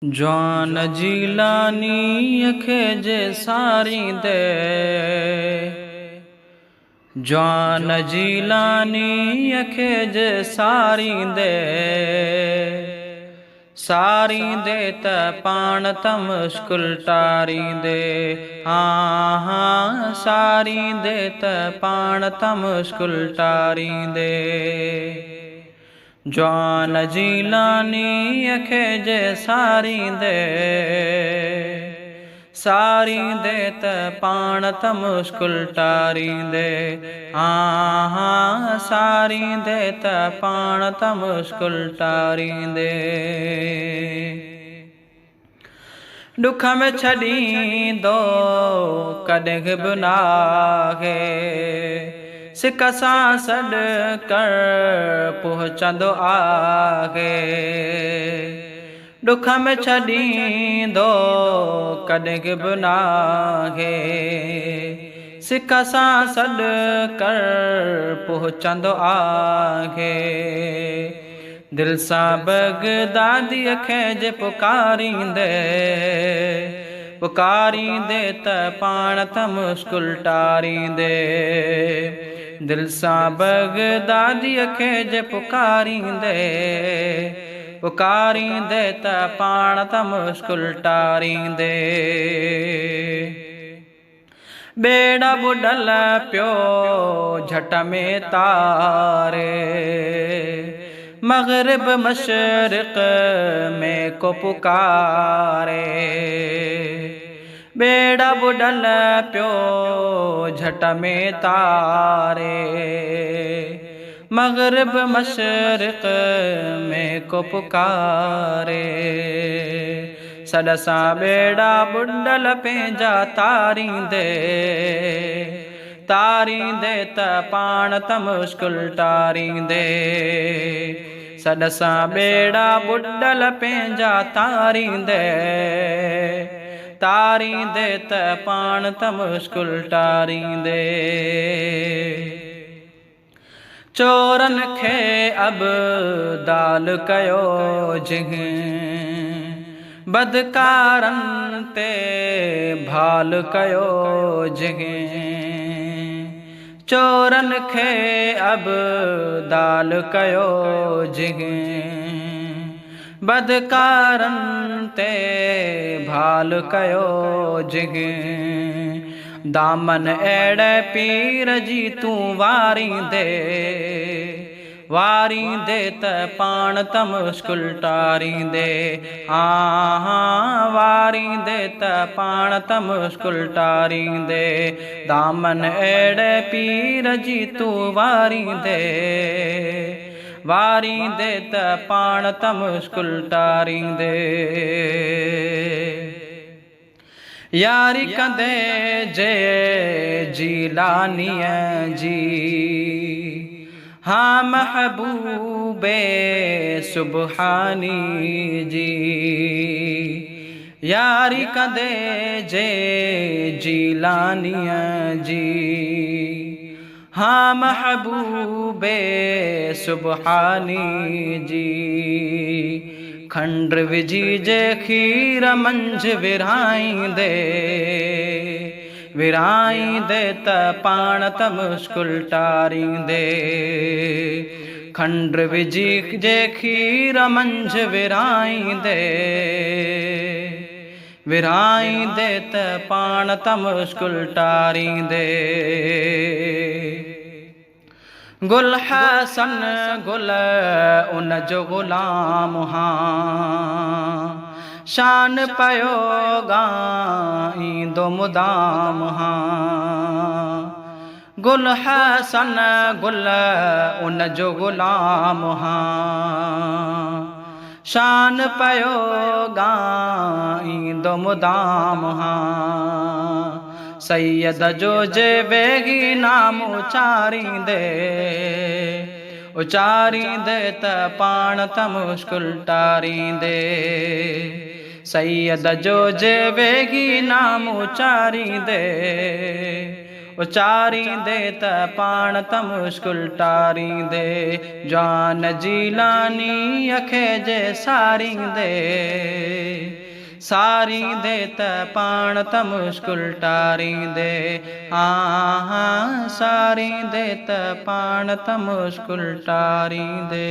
जवान जीलानी अखे जे सारी दे, जवान जीलानी अखे जे सारी दे, सारी दे त पाण त मुश्किल टारी दे। हाँ हाँ सारी दे त पाण त मुश्किल टारी दे। जवान जीलानी अखे जे सारी दे, सारी दे त पाण त मुश्किल टारी दे। हाँ हाँ सारी दे त पाण त मुश्किल टारी दे। दुख में छॾींदो कॾहिं बि नाहे, सिक सां सॾु कर पहुचंदो आहे। दुख में छॾींदो कॾहिं बि नाहे, सिक सां सॾु कर पहुचंदो आहे। दिल सां बगदादीअ खे जे पुकारींदे, पुकारींदे त पाण त मुश्किल टारींदे। दिल सां बगदादीअ खे जे पुकारींदे, पुकारींदे त पाण त मुश्किल टारींदे। बेड़ा बुॾल पियो झट में तारे, मग़रिब मशरिक़ में को पुकारे। बेड़ा बुॾल पियो झट में तारे, मग़रिब मशरिक़ में को पुकारे। सॾ सां बेड़ा बुॾल पंहिंजा तारींदे, तारींदे त पाण त मुश्किल टारींदे। सॾ सां बेड़ा बुॾल पंहिंजा तारींदे, तारींदे त पाण त मुश्किल टारींदे। चोरन खे अब्दाल कयो जिंहिं, बदकारन ते भाल कयो जिंहिं। चोरन खे अब्दाल कयो जिंहिं, बदकारन ते भाल कयो जिंहिं। दामन अहिड़े पीर जी तूं वारींदे, वारींदे त पाण त मुश्किल टारींदे। हाँ हाँ वारींदे त पाण त मुश्किल टारींदे। दामन अहिड़े पीर जी तूं वारींदे, वारींदे त पाण त मुश्किल टारींदे। यारी कंदे जे जीलानीअ जी, हाँ महबूबे सुबहानी जी। यारी कंदे जे जीलानीअ जी, हाँ महबूबे सुबहानी जी। खंड विझी जे खीर मंझि विरहाईंदे, विरहाईंदे त पाण त मुश्किल टारींदे। खंड विझी जे खीर मंझि विरहाईंदे, विरहाईंदे त पाण त मुश्किल टारींदे। गुल हसन गुल उन जो ग़ुलाम हाँ, शान पयो ॻाईंदो मुदाम हाँ। गुल हसन गुल उन जो ग़ुलाम हाँ, शान पयो ॻाईंदो मुदाम हाँ। सैयद जो जे वेगी नाम उचारींदे, उचारींदे त पाण त मुश्किल टारींदे। सैयद जो जे वेगी नाम उचारींदे, उचारींदे त पाण त मुश्किल टारींदे जान जीलानी अखे जे सारींदे सारींदे त पाण त मुश्किल टारींदे हाँ सारींदे त पाण त मुश्किल टारींदे।